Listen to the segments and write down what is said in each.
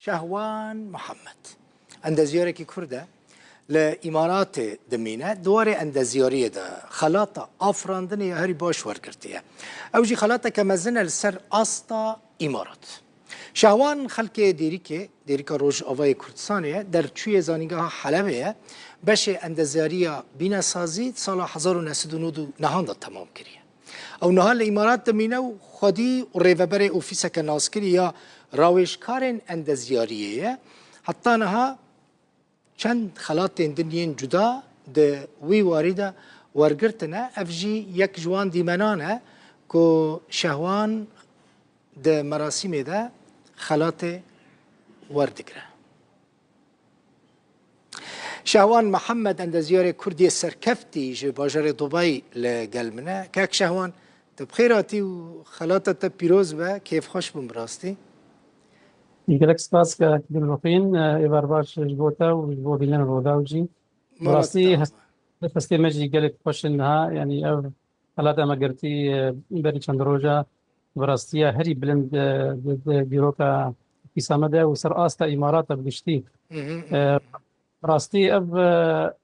شهوان محمد اندزیاری کی کرده لإمارات دمینه دواره اندزیاری ده خلاطه آفراندنی هری باش ورگرتیه اوجی خلاطه که مزنه لسر آستا إمارات شهوان خلک دیریکا روش آوای کردستانیه در چوی زانیگاه حلبه بشه اندزیاری بینه سازی سال 1999 تمام کریه او نها لإمارات دمینه و خودی و ریوبر اوفیسه که ناسکری یا راوشکارن اندزیاریه حتی نها چند خلاط دنیین جدا ده وی وارده ورگرتنه افجی یک جوان دیمنانه که شهوان ده مراسم ده خلاط وردگره شهوان محمد اندزیار کردی سرکفتی جه باجر دبی لگلمنه که شهوان تبخیراتی و خلاطت پیروز به کیف خوش بمراستی يقول لك سباس كدلوقين إبرباش جبوتا وجبوبيلنا الروداوجي براسي فستي مجي قال لك خوش إنها يعني أو ثلاثة ما قرتي بري چندروجا براستيا هري بلند بيروكا في سامدة وسر آستا إمارات بقشتي براستي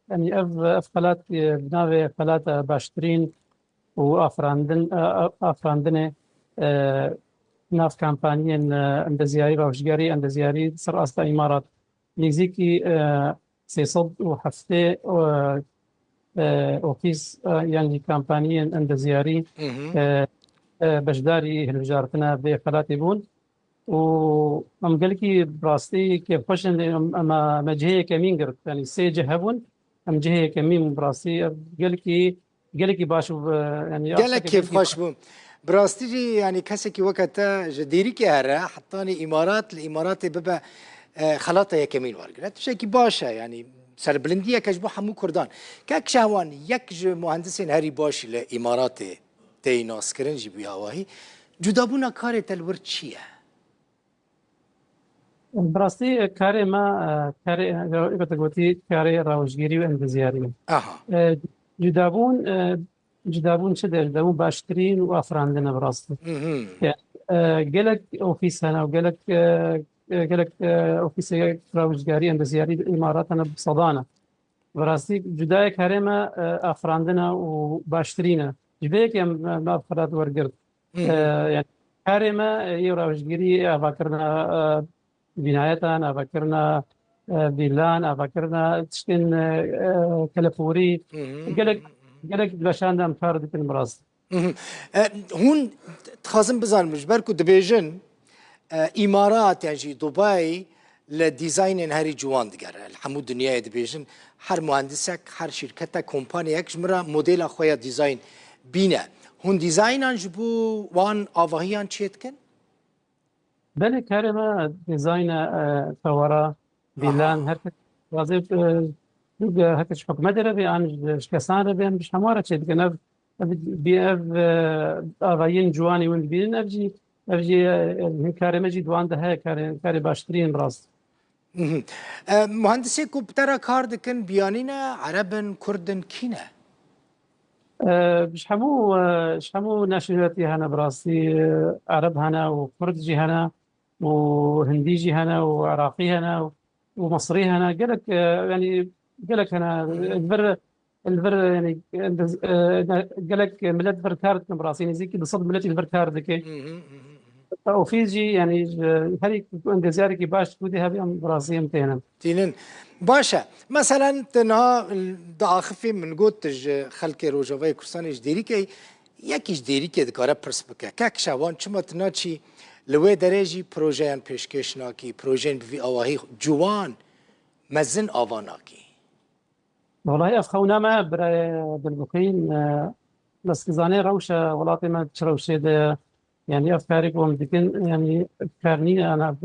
يعني أف خلات بناوي خلات باشترين وأفراندن ناف كامبانيين اندزياري راوشگاري اندزياري سر آستا إمارات نزيكي 307 أوفيس يعني كامبانيين اندزياري بشداري هلوجارتنا بخلاتي بون وام قالكي براستي كيف خوش اما مجهيه كمين قرت يعني سي جهبون ام جهيه كمين براستي قالكي باشو يعني قالك كيف خوش بون براستي جي يعني كسكي وقتا جديري كي هرا حطاني إمارات الإمارات ببا خلاطة يكمين وارقرات شيء باشا يعني سر بلندية كجبو حمو كردان كاك شهوان يك مهندسين هاري باش لإمارات تي ناس كرن جي بيهاواهي جدابونا كاري تلور چيه؟ براستي كاري ما كاري بتقولي كاري راوشگيري واندزياري جدابون شده جدابون باشترين وافراندنا براستي قالك اوفيس هنا وقالك اوفيس راوشگاري اندزياري الامارات انا بصدانه براستي جداي كاري ما افراندنا وباشترينا جبيك ما افراد ورقرت يعني كاري ما راوشگيري افكرنا بنايتنا افكرنا بيلان افكرنا تشتين كلفوري قالك بلاشان دام كار ديك المراس هون تخازن بزان مجبركو دبيجن إمارات يعني دبي لديزاين هاري جوان دقر الحمو دنيا دبيجن هر مهندسك هر شركة كومبانيك جمرا موديل أخويا ديزاين بينا هون ديزاين جبو وان آواهيان چيتكن؟ بله كارما ديزاين فورا بيلان هر وظيف هكذا حكم مدرة بأن شكسان ربي مش حمارة شيء كنا بيأف أغاين جواني وين بين أفجي كاري مجد وان ده كاري باشترين راس مهندسي كوبترا كارد كن بيانينا عربن كردن كينا شحمو ناشوناليتي هنا براسي عرب هنا وكردجي هنا وهنديجي هنا وعراقي هنا ومصري هنا قالك هنا الفر يعني قالك ملت فر كارد براسي زيكي بصد ملت الفر كارد كي وفيجي يعني هذيك اندزياري كي باش تودي هذه براسي امتينا تينن باشا مثلا تنها داخفي من قوت خلك روجوي كرساني جديري كي يكي جديري كي دكاره برسبكا كاك شوان چما تناچي لوي درجي بروجيان پیشکشناکی پروژین بفي اواهي جوان مزن آواناکی والله افخونا ما بالبقين لسكزاني روشة ولاتي ما تشروشي ده يعني افكاري قوم دكن يعني افكارني انا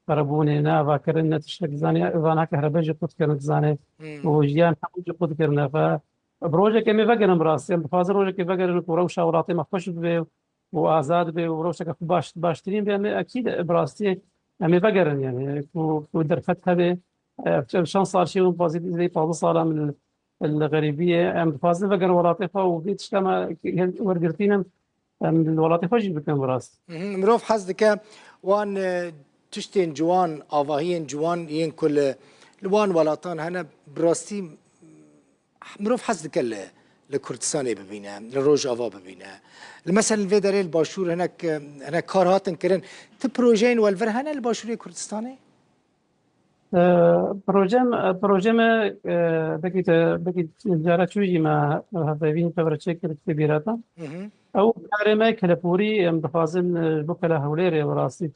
بربوني انا فاكرنا تشتك زاني اذا كهرباء قد كانت زاني وجيان حقوق قد كرنا فبروجه كمي فقر براسي بفاز روجه كي فقر روشة ولاتي ما خوش به وازاد به وروشة باشترين به اكيد براستي امي فقر يعني ودرفتها به شان صار شيء بازي زي بعض صار من الغريبيه ام فازن فقر ولاتيفه وبيت شتما ورقرتينا من الولاتيفه جيب كان براس مروف حزدك وان تشتين جوان آواهين جوان ين كل لوان ولاتان هنا براستي مروف حسد كله لكردستان ببینه لروج آوا ببینه مثلا في داره الباشور هناك كارهاتن كرن تبروجين والفر هنا الباشوري كردستاني پروژه بگید جارا چوجی ما هفته تبرچه کرد کبیراتا او کارما کلپوری ام دخوازن بکلا هولیر وراستی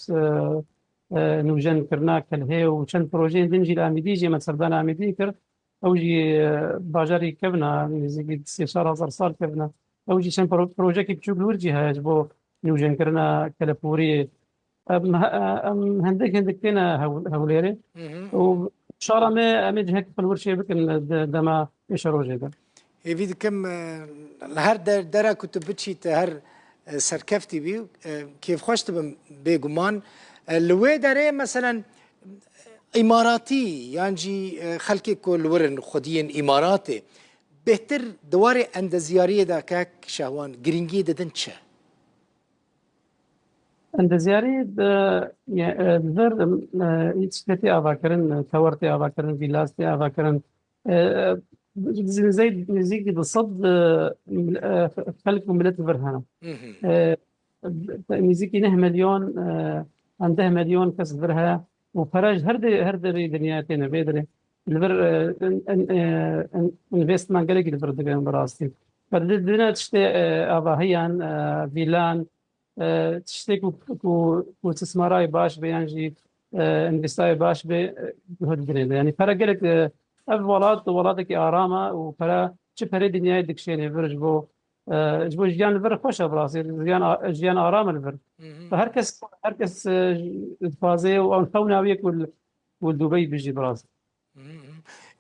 نوجن کرنا کله و چند پروژه دنجی الامیدی جی مسردان امیدی کرد او جی باجاری کبنا نزدیک 3000 سال کبنا او جی چند پروژه کی بچوک لورجی هاج بو نوجن کرنا کلپوری هندك تينا هوليري وان شاء الله ما جهك في الورشه بكن دما يشرو جدا يفيد كم هر درا كنت بتشيت هر سركفتي بيو كيف خوشت بيجمان لوي داري مثلا اماراتي يعني خلكي كل ورن خدين اماراتي بهتر دواري عند زياريه دا كاك شهوان جرينجي ددنتشه عند زياري الفر يتشتي أفكرن ثورتي أفكرن فيلاستي أفكرن زي بالصد خلق ملت فرهنا ميزيكي نه مليون عنده مليون كسب فرها وفرج هردي دنياتنا بيدري الفر انفستمان قلق الفر دقان براستي فالدنا تشتي أباهيان فيلان تشتي كو استثماراي باش بيانجي انفستاي باش بهد جريد يعني فرق لك ولادك آراما وفرا شبه دنيا يدك شيء فرج بو جبو جيان الفر خوش براسي جيان آرام الفر فهركس فازي وانخونا ويك والدبي بيجي براسي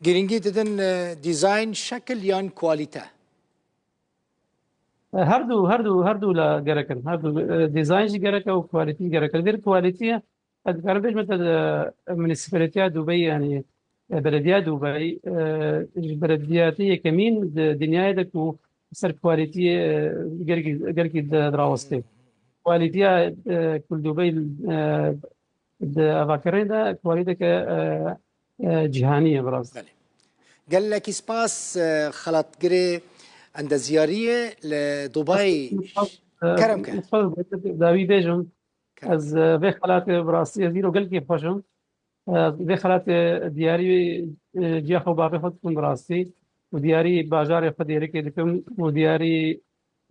جرينجي تدن ديزاين شكل يان كواليته هردو لا جركن هردو ديزاين جي جركه وكواليتي جركه غير كواليتي أذكر بيش مثل منسبلتيات دبي يعني بلديات دبي بلدياتي كمين دنيا دك وسر كواليتي جركي دراوستي كواليتي كل دبي أفكرين ده كواليتي جهانية براس قال لك سباس خلط جري عند زيارية لدبي كرم داوي بيجم از في خلات براسي زيرو قال كيف فشم في خلات دياري جاخو بابي خود كون براسي ودياري باجار خديري كدكم ودياري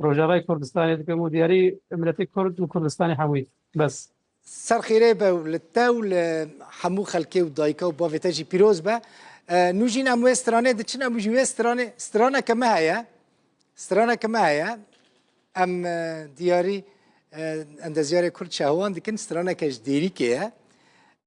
روجاوي كردستاني دكم ودياري ملتي كرد وكردستاني حوي بس سر خيري للتاول حمو خلكي ودايكا وبافي تاجي بيروز با نوجين امو استرانه دچنا مو جوي استرانه كما هيا استرانه كما هيا ام دياري عند زيارة كرد شهوان دكن استرانه كجديري كيه